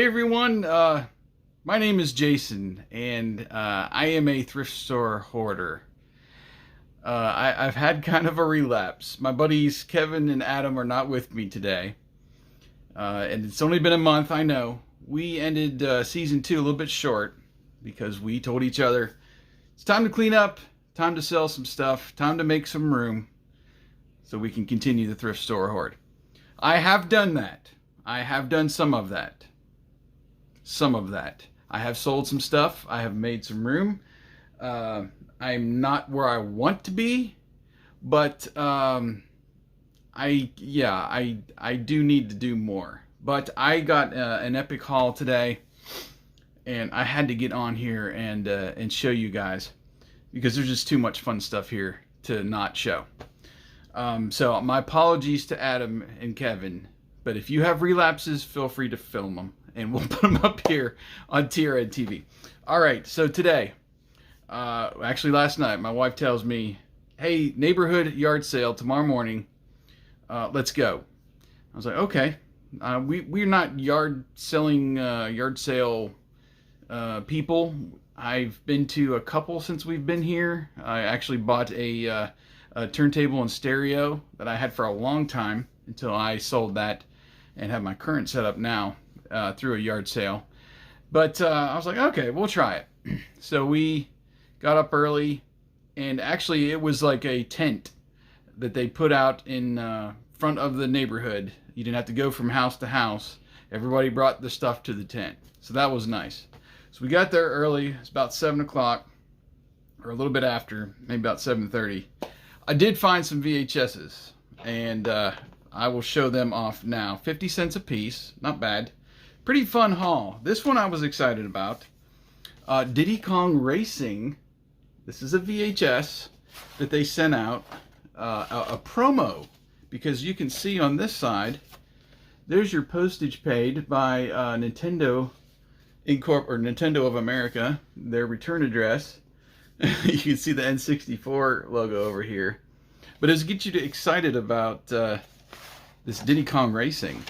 everyone, my name is Jason, and I am a thrift store hoarder. I've had kind of a relapse. My buddies Kevin and Adam are not with me today, and it's only been a month, I know. We ended season 2 a little bit short because we told each other it's time to clean up, time to sell some stuff, time to make some room so we can continue the thrift store horde. I have done that. I have done some of that. I have sold some stuff. I have made some room. I'm not where I want to be, but I do need to do more. But I got an epic haul today, and I had to get on here and show you guys because there's just too much fun stuff here to not show. So my apologies to Adam and Kevin, but if you have relapses, feel free to film them, and we'll put them up here on TRN TV. All right, so today, actually last night, my wife tells me, hey, neighborhood yard sale tomorrow morning, let's go. I was like, okay. We're not yard sale people. I've been to a couple since we've been here. I actually bought a turntable and stereo that I had for a long time until I sold that and have my current setup now through a yard sale. But I was like, okay, we'll try it. So we got up early, and actually it was like a tent that they put out in front of the neighborhood. You didn't have to go from house to house. Everybody brought the stuff to the tent. So that was nice. So we got there early. It's about 7 o'clock, or a little bit after, maybe about 7:30. I did find some VHSs, and I will show them off now. 50 cents a piece, not bad. Pretty fun haul. This one I was excited about. Diddy Kong Racing. This is a VHS that they sent out, a promo, because you can see on this side, there's your postage paid by Nintendo or Nintendo of America, their return address. You can see the N64 logo over here. But it's to get you excited about this Diddy Kong Racing.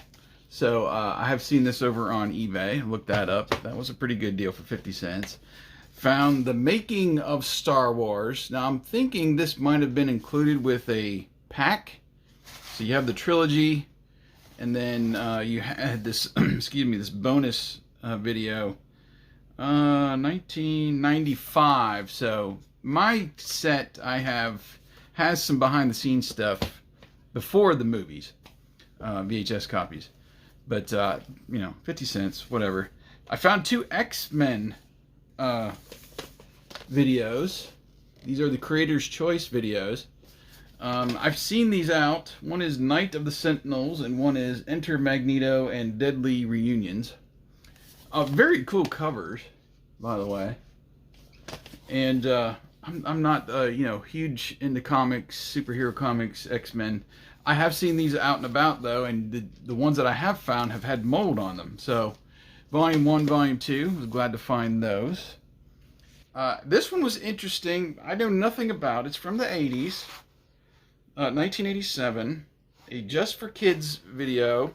So I have seen this over on eBay. Looked that up. That was a pretty good deal for 50 cents. Found the making of Star Wars. Now I'm thinking this might have been included with a pack. So you have the trilogy, and then you had this, excuse me, this bonus video. 1995. So my set I have has some behind the scenes stuff before the movies, VHS copies. But, 50 cents, whatever. I found 2 X-Men videos. These are the Creator's Choice videos. I've seen these out. One is Night of the Sentinels, and one is Enter Magneto and Deadly Reunions. Very cool covers, by the way. And I'm not, huge into comics, superhero comics, X-Men. I have seen these out and about, though, and the ones that I have found have had mold on them. So, Volume 1, Volume 2, I was glad to find those. This one was interesting. I know nothing about it. It's from the 80s, 1987, a Just for Kids video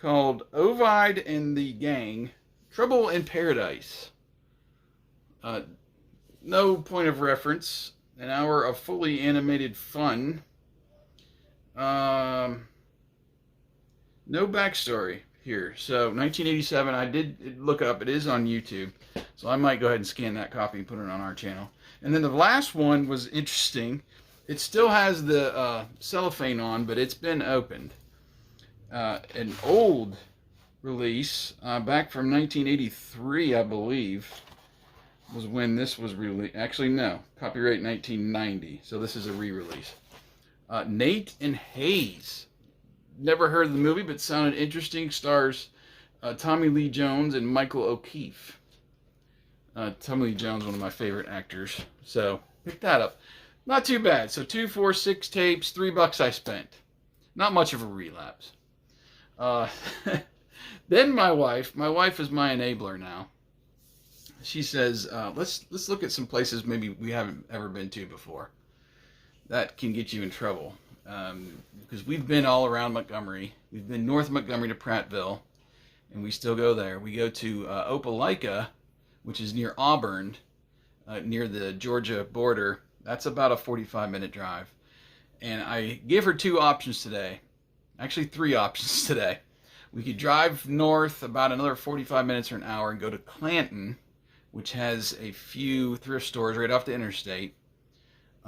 called Ovid and the Gang, Trouble in Paradise. No point of reference. An hour of fully animated fun. No backstory here. So 1987, I did look up. It is on YouTube. So I might go ahead and scan that copy and put it on our channel. And then the last one was interesting. It still has the cellophane on, but it's been opened. An old release back from 1983, I believe, was when this was released. Actually, no, copyright 1990. So this is a re-release. Nate and Hayes. Never heard of the movie, but sounded interesting. Stars Tommy Lee Jones and Michael O'Keefe. Tommy Lee Jones, one of my favorite actors. So pick that up. Not too bad. So 2, 4, 6 tapes, $3 I spent. Not much of a relapse. Then my wife is my enabler now. She says, let's look at some places maybe we haven't ever been to before. That can get you in trouble. Because we've been all around Montgomery. We've been north Montgomery to Prattville. and we still go there. We go to Opelika, which is near Auburn, near the Georgia border. That's about a 45-minute drive. And I gave her two options today. Actually, three options today. We could drive north about another 45 minutes or an hour and go to Clanton, which has a few thrift stores right off the interstate.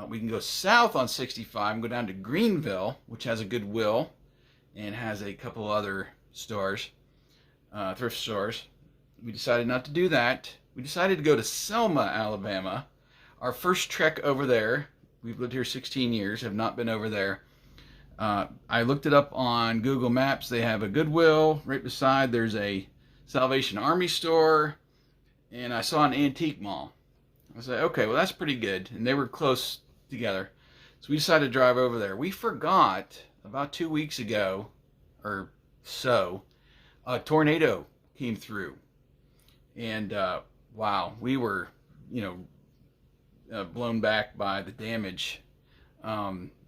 We can go south on 65 and go down to Greenville, which has a Goodwill and has a couple other stores, thrift stores. We decided not to do that. We decided to go to Selma, Alabama. Our first trek over there. We've lived here 16 years, have not been over there. I looked it up on Google Maps. They have a Goodwill right beside. There's a Salvation Army store, and I saw an antique mall. I was like, okay, well, that's pretty good. And they were close together. So we decided to drive over there. We forgot about 2 weeks ago or so, a tornado came through. And wow, we were, blown back by the damage.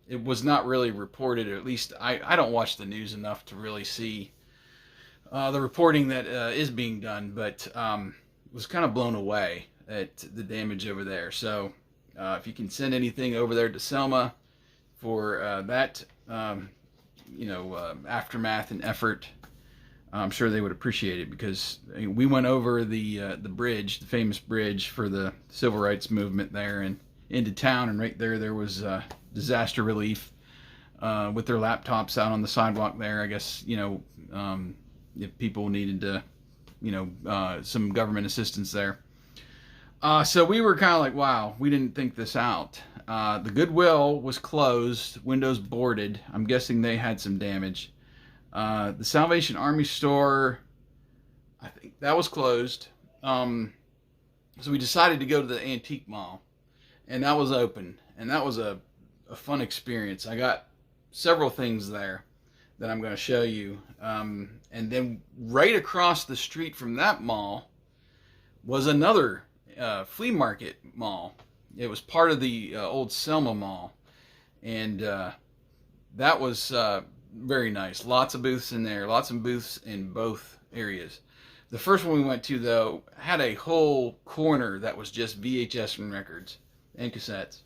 It was not really reported, or at least I don't watch the news enough to really see the reporting that is being done, but was kind of blown away at the damage over there. So if you can send anything over there to Selma for that, aftermath and effort, I'm sure they would appreciate it, because we went over the bridge, the famous bridge for the civil rights movement there, and into town, and right there was disaster relief with their laptops out on the sidewalk there. I guess if people needed to, some government assistance there. So we were kind of like, wow, we didn't think this out. The Goodwill was closed, windows boarded. I'm guessing they had some damage. The Salvation Army store, I think that was closed. So we decided to go to the antique mall, and that was open, and that was a fun experience. I got several things there that I'm going to show you. And then right across the street from that mall was another flea market mall. It was part of the old Selma Mall, and that was very nice. Lots of booths in there, lots of booths in both areas. The first one we went to, though, had a whole corner that was just VHS and records and cassettes.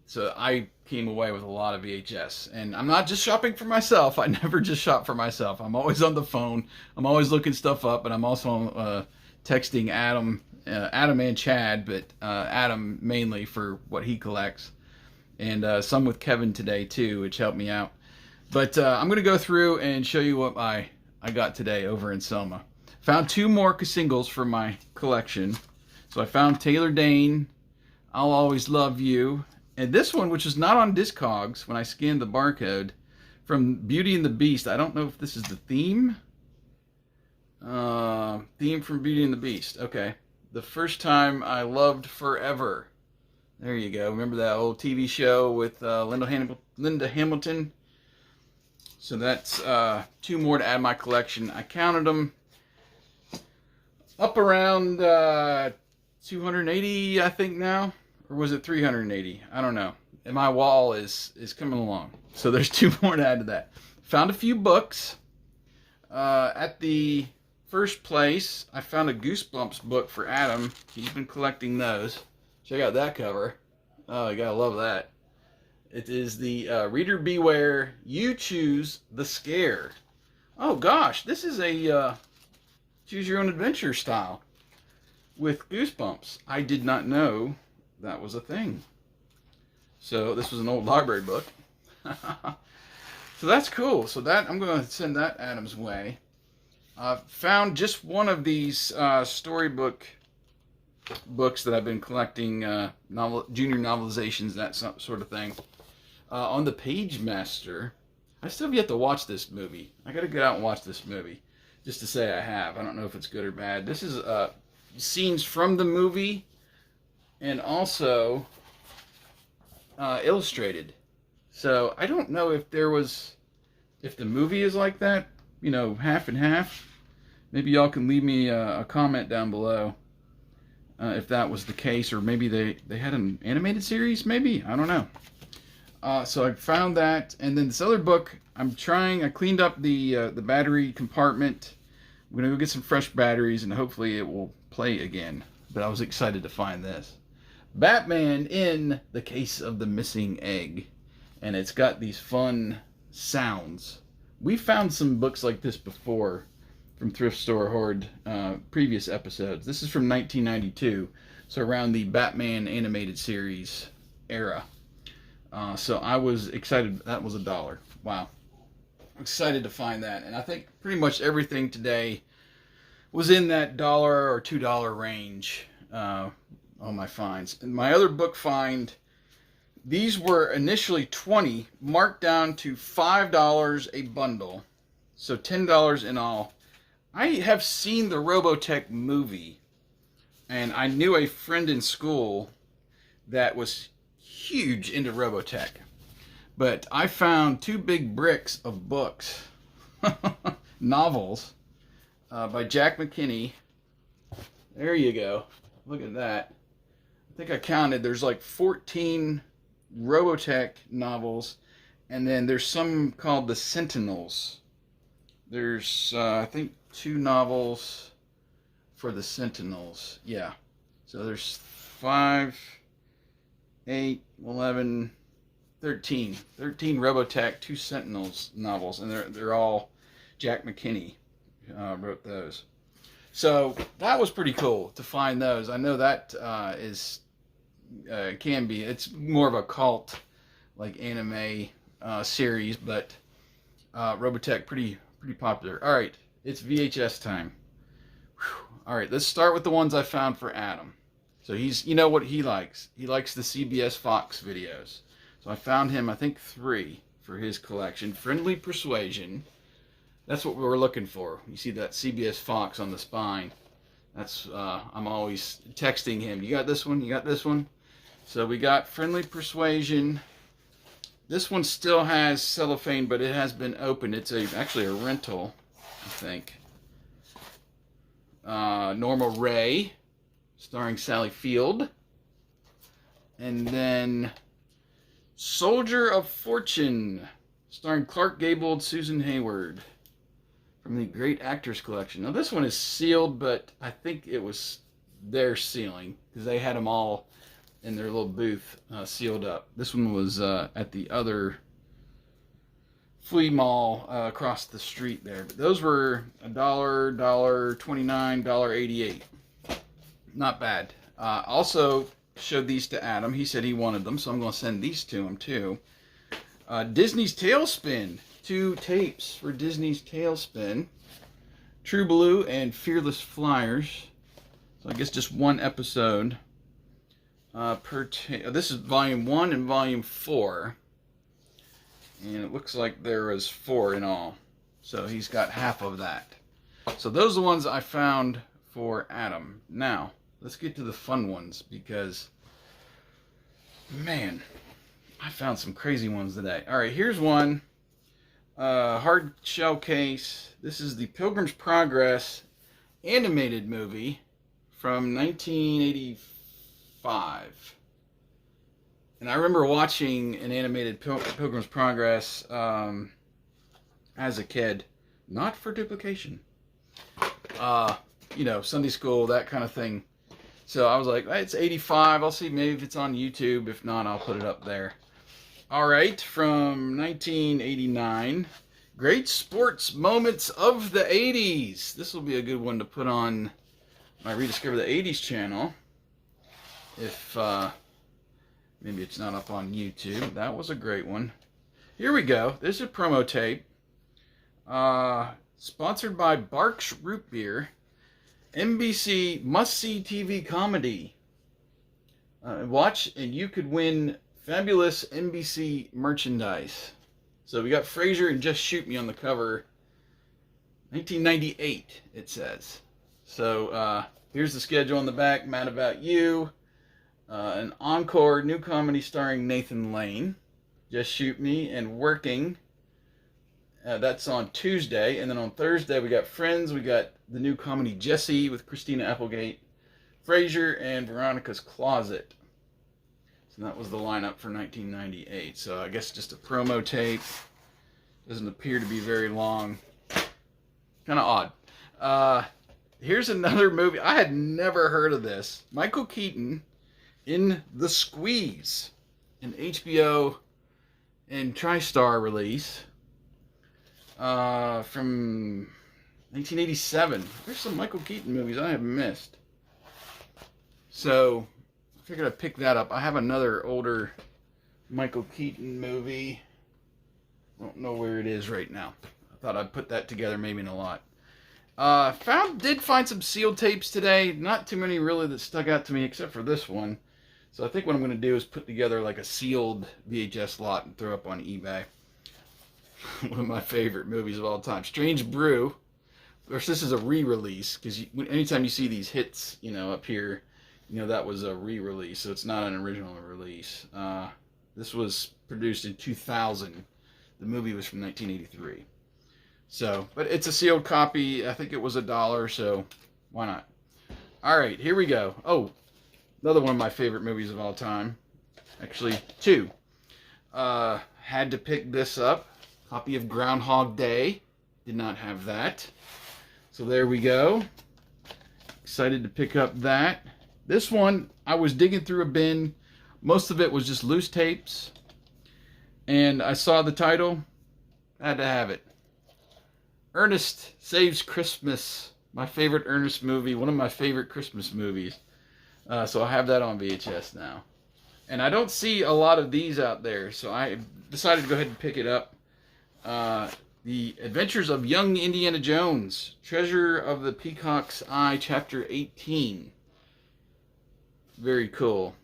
So I came away with a lot of VHS. And I'm not just shopping for myself. I never just shop for myself. I'm always on the phone. I'm always looking stuff up, and I'm also texting Adam and Chad, but Adam mainly for what he collects. And some with Kevin today, too, which helped me out. But I'm going to go through and show you what I got today over in Selma. Found two more singles for my collection. So I found Taylor Dane, I'll Always Love You. And this one, which is not on Discogs when I scanned the barcode, from Beauty and the Beast. I don't know if this is the theme. Theme from Beauty and the Beast. Okay. The First Time I Loved Forever. There you go. Remember that old TV show with Linda Hamilton? So that's two more to add to my collection. I counted them up around 280, I think now. Or was it 380? I don't know. And my wall is coming along. So there's two more to add to that. Found a few books. At the first place, I found a Goosebumps book for Adam. He's been collecting those. Check out that cover. Oh, you gotta love that. It is the Reader Beware, You Choose the Scare. Oh gosh, this is a choose your own adventure style with Goosebumps. I did not know that was a thing. So this was an old library book. So that's cool. So that I'm going to send that Adam's way. Found just one of these storybook books that I've been collecting, junior novelizations, that sort of thing. On the Page Master. I still have yet to watch this movie. I got to get out and watch this movie just to say I have. I don't know if it's good or bad. This is scenes from the movie, and also illustrated. So I don't know if if the movie is like that, half and half. Maybe y'all can leave me a comment down below if that was the case, or maybe they had an animated series, maybe, I don't know. So I found that, and then this other book. I cleaned up the battery compartment. I'm gonna go get some fresh batteries, and hopefully it will play again. But I was excited to find this. Batman in the Case of the Missing Egg. And it's got these fun sounds. We found some books like this before from Thrift Store Horde, previous episodes. This is from 1992, so around the Batman animated series era. So I was excited. That was $1. Wow. I'm excited to find that. And I think pretty much everything today was in that $1 or $2 range on my finds. And my other book find, these were initially $20, marked down to $5 a bundle. So $10 in all. I have seen the Robotech movie, and I knew a friend in school that was huge into Robotech. But I found 2 big bricks of books, novels, by Jack McKinney. There you go. Look at that. I think I counted. There's like 14 Robotech novels, and then there's some called the Sentinels. There's, I think, 2 novels for the Sentinels. Yeah. So there's 5, 8, 11, 13 Robotech, 2 Sentinels novels, and they're all Jack McKinney wrote those. So that was pretty cool to find those. I know that can be, it's more of a cult like anime series, but Robotech pretty popular. All right, it's VHS time. Whew. All right, let's start with the ones I found for Adam. So you know what he likes. He likes the CBS Fox videos. So I found him, I think, 3 for his collection. Friendly Persuasion. That's what we were looking for. You see that CBS Fox on the spine. That's, I'm always texting him. You got this one? You got this one? So we got Friendly Persuasion. This one still has cellophane, but it has been opened. It's actually a rental, I think. Norma Ray, starring Sally Field. And then Soldier of Fortune, starring Clark Gable and Susan Hayward, from the Great Actors Collection. Now this one is sealed, but I think it was their sealing, because they had them all in their little booth sealed up. This one was at the other flea mall across the street there. But those were $1, $1.29, $1.88. Not bad. Also showed these to Adam. He said he wanted them, so I'm going to send these to him too. Disney's Tailspin. 2 tapes for Disney's Tailspin. True Blue and Fearless Flyers. So I guess just 1 episode this is volume 1 and volume 4. And it looks like there was 4 in all. So he's got half of that. So those are the ones I found for Adam. Now, let's get to the fun ones, because, man, I found some crazy ones today. Alright, here's one. Hard shell case. This is the Pilgrim's Progress animated movie from 1985. And I remember watching an animated Pilgrim's Progress as a kid. Not for duplication. You know, Sunday school, that kind of thing. So I was like, it's 85. I'll see maybe if it's on YouTube. If not, I'll put it up there. Alright, from 1989. Great sports moments of the 80s. This will be a good one to put on my Rediscover the 80s channel. If maybe it's not up on YouTube. That was a great one. Here we go. There's a promo tape. Sponsored by Barks Root Beer. NBC must-see TV comedy. Watch and you could win fabulous NBC merchandise. So we got Frasier and Just Shoot Me on the cover. 1998, it says. So here's the schedule on the back. Mad About You. An encore new comedy starring Nathan Lane. Just Shoot Me and Working. That's on Tuesday. And then on Thursday we got Friends. We got the new comedy Jessie with Christina Applegate. Frasier and Veronica's Closet. So And that was the lineup for 1998. So I guess just a promo tape. Doesn't appear to be very long. Kind of odd. Here's another movie. I had never heard of this. Michael Keaton in The Squeeze, an HBO and TriStar release from 1987. There's some Michael Keaton movies I have missed. So I figured I'd pick that up. I have another older Michael Keaton movie. I don't know where it is right now. I thought I'd put that together maybe in a lot. Did find some sealed tapes today. Not too many really that stuck out to me except for this one. So I think what I'm going to do is put together like a sealed VHS lot and throw up on eBay. One of my favorite movies of all time. Strange Brew. Of course, this is a re-release because anytime you see these hits, you know, up here, you know, that was a re-release. So it's not an original release. This was produced in 2000. The movie was from 1983. So, but it's a sealed copy. I think it was $1, so why not? All right, here we go. Oh, another one of my favorite movies of all time. Actually, two. Had to pick this up. Copy of Groundhog Day. Did not have that. So there we go. Excited to pick up that. This one, I was digging through a bin. Most of it was just loose tapes. And I saw the title. Had to have it. Ernest Saves Christmas. My favorite Ernest movie. One of my favorite Christmas movies. So I have that on VHS now. And I don't see a lot of these out there. So I decided to go ahead and pick it up. The Adventures of Young Indiana Jones. Treasure of the Peacock's Eye, Chapter 18. Very cool.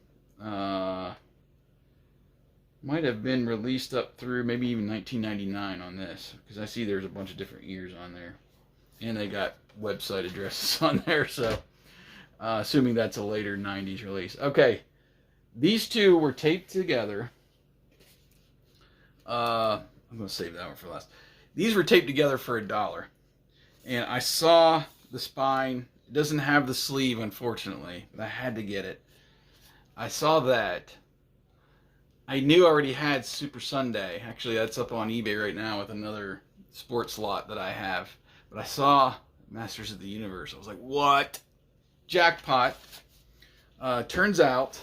Might have been released up through maybe even 1999 on this. Because I see there's a bunch of different years on there. And they got website addresses on there. So, assuming that's a later 90s release. Okay. These two were taped together. I'm going to save that one for last. These were taped together for $1. And I saw the spine. It doesn't have the sleeve, unfortunately. But I had to get it. I saw that. I knew I already had Super Sunday. Actually, that's up on eBay right now with another sports lot that I have. But I saw Masters of the Universe. I was like, what? Jackpot. Turns out,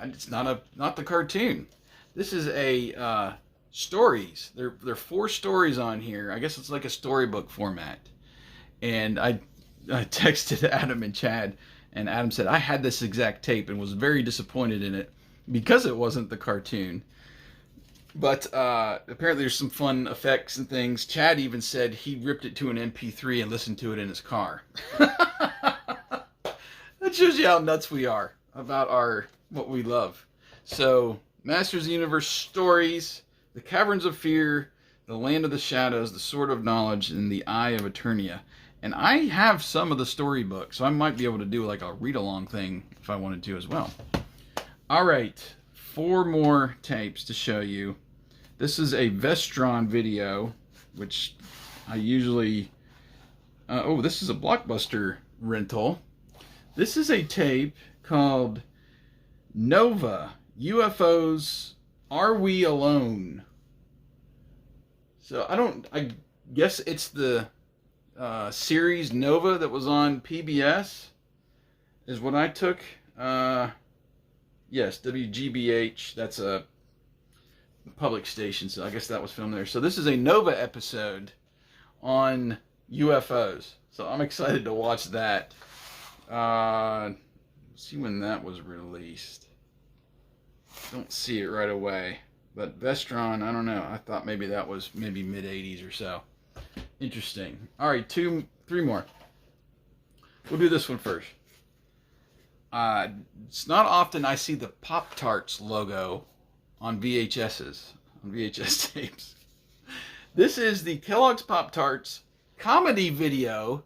it's not the cartoon. This is a stories. There are 4 stories on here. I guess it's like a storybook format. And I texted Adam and Chad, and Adam said, I had this exact tape and was very disappointed in it because it wasn't the cartoon. But apparently there's some fun effects and things. Chad even said he ripped it to an MP3 and listened to it in his car. That shows you how nuts we are about what we love. So, Masters of the Universe stories, The Caverns of Fear, The Land of the Shadows, The Sword of Knowledge, and The Eye of Eternia. And I have some of the storybooks, so I might be able to do like a read-along thing if I wanted to as well. All right, 4 more tapes to show you. This is a Vestron video, which I usually... this is a Blockbuster rental. This is a tape called Nova, UFOs, Are We Alone? So I guess it's the series Nova that was on PBS, is what I took. Yes, WGBH, that's a public station, so I guess that was filmed there. So this is a Nova episode on UFOs. So I'm excited to watch that. See when that was released. Don't see it right away. But Vestron, I don't know. I thought maybe that was maybe mid-80s or so. Interesting. All right, 3 more. We'll do this one first. It's not often I see the Pop-Tarts logo on VHSs, on VHS tapes. This is the Kellogg's Pop-Tarts comedy video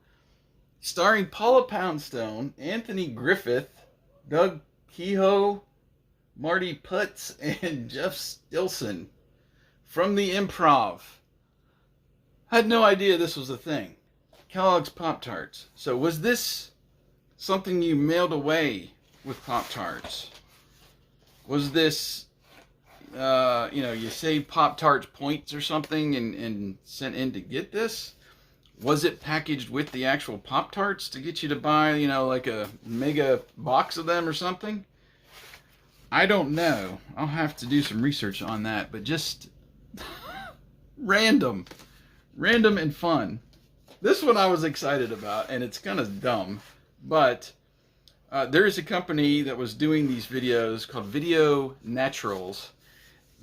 starring Paula Poundstone, Anthony Griffith, Doug Kehoe, Marty Putz, and Jeff Stilson from the Improv. Had no idea this was a thing. Kellogg's Pop-Tarts. So was this something you mailed away with Pop-Tarts? Was this, you save Pop-Tarts points or something and sent in to get this? Was it packaged with the actual Pop-Tarts to get you to buy, like a mega box of them or something? I don't know. I'll have to do some research on that, but just random and fun. This one I was excited about, and it's kind of dumb, but there is a company that was doing these videos called Video Naturals.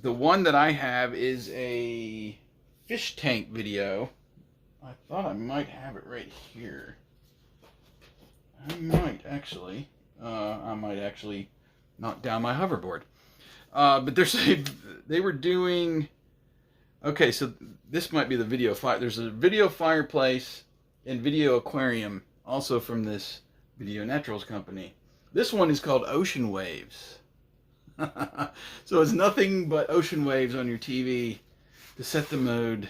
The one that I have is a fish tank video. I thought I might have it right here. I might actually knock down my hoverboard. But they were doing. Okay, so this might be the video fire. There's a video fireplace and video aquarium, also from this Video Naturals company. This one is called Ocean Waves. So it's nothing but ocean waves on your TV to set the mode.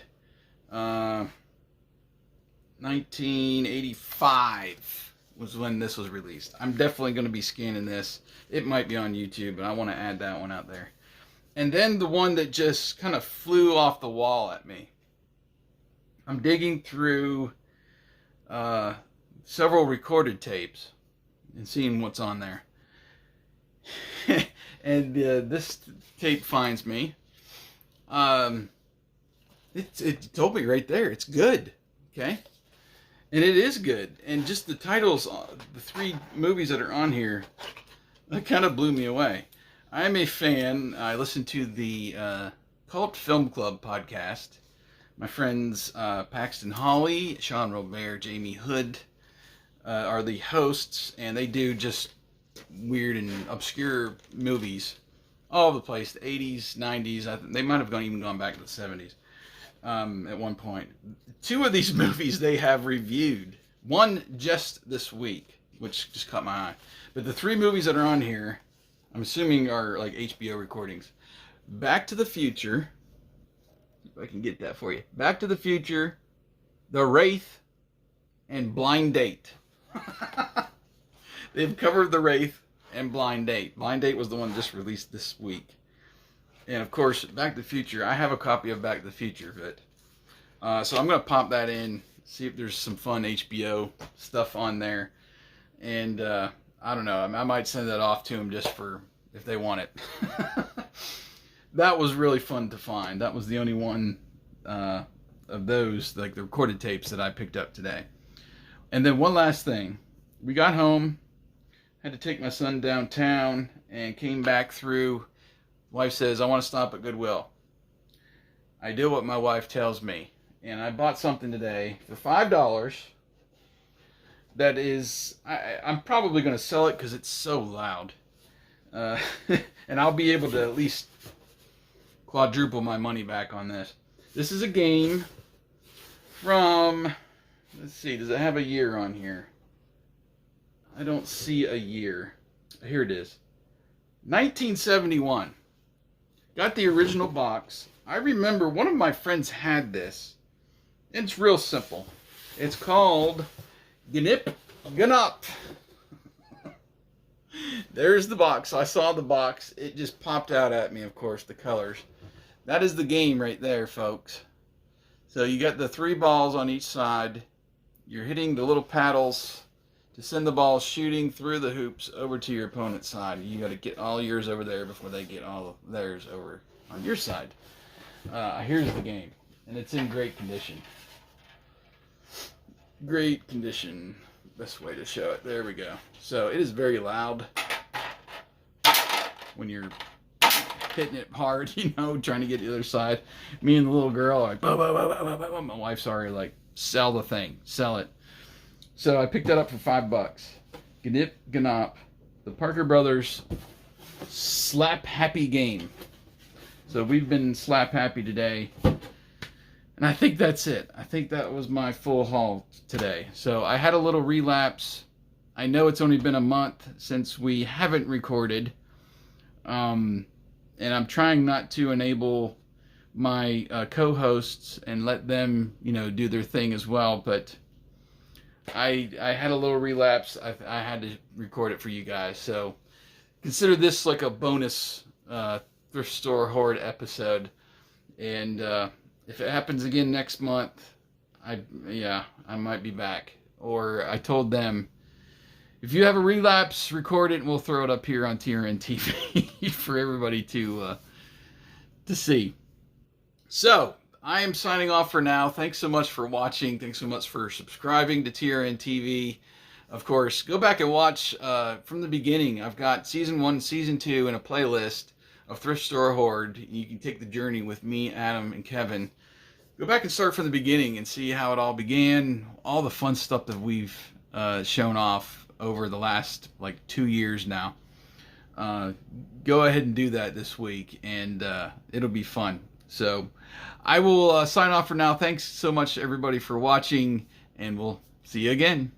1985 was when this was released. I'm definitely going to be scanning this. It might be on YouTube, but I want to add that one out there. And then the one that just kind of flew off the wall at me. I'm digging through several recorded tapes and seeing what's on there. And this tape finds me. It told me right there, it's good. Okay? And it is good. And just the titles, the 3 movies that are on here, that kind of blew me away. I'm a fan. I listen to the Cult Film Club podcast. My friends Paxton Hawley, Sean Robert, Jamie Hood are the hosts, and they do just weird and obscure movies all over the place. The 80s, 90s. They might have even gone back to the 70s at one point. 2 of these movies they have reviewed. One just this week, which just caught my eye. But the 3 movies that are on here, I'm assuming are like HBO recordings. Back to the Future. See if I can get that for you. Back to the Future, The Wraith, and Blind Date. They've covered The Wraith and Blind Date. Blind Date was the one just released this week. And of course, Back to the Future. I have a copy of Back to the Future, but so I'm going to pop that in, see if there's some fun HBO stuff on there. And I don't know. I might send that off to them just for if they want it. That was really fun to find. That was the only one of those, like the recorded tapes, that I picked up today. And then one last thing. We got home, had to take my son downtown, and came back through. Wife says, I want to stop at Goodwill. I do what my wife tells me. And I bought something today for $5. That is, I'm probably going to sell it because it's so loud. And I'll be able to at least quadruple my money back on this. This is a game from, let's see, does it have a year on here? I don't see a year. Here it is. 1971. Got the original box. I remember one of my friends had this. It's real simple. It's called Gnip Gnup. There's the box. I saw the box. It just popped out at me, of course, the colors. That is the game right there, folks. So you got the 3 balls on each side. You're hitting the little paddles to send the ball shooting through the hoops over to your opponent's side. You got to get all yours over there before they get all of theirs over on your side. Here's the game, and it's in great condition. Great condition. Best way to show it. There we go. So it is very loud when you're hitting it hard, trying to get the other side. Me and the little girl are like, bah, bah, bah, bah, bah, bah. My wife's already like, sell the thing, sell it. So I picked that up for $5. Gnip Gnop, the Parker Brothers Slap Happy game. So we've been slap happy today. And I think that's it. I think that was my full haul today. So I had a little relapse. I know it's only been a month since we haven't recorded. And I'm trying not to enable my co-hosts and let them, do their thing as well. But I had a little relapse. I had to record it for you guys. So consider this like a bonus Thrift Store Horde episode. And if it happens again next month, I might be back. Or I told them, if you have a relapse, record it and we'll throw it up here on TRN TV for everybody to see. So, I am signing off for now. Thanks so much for watching. Thanks so much for subscribing to TRN TV. Of course, go back and watch from the beginning. I've got Season 1, Season 2 in a playlist of Thrift Store Horde. You can take the journey with me, Adam, and Kevin. Go back and start from the beginning and see how it all began. All the fun stuff that we've shown off over the last like 2 years now. Go ahead and do that this week, and it'll be fun. So I will sign off for now. Thanks so much everybody for watching, and we'll see you again.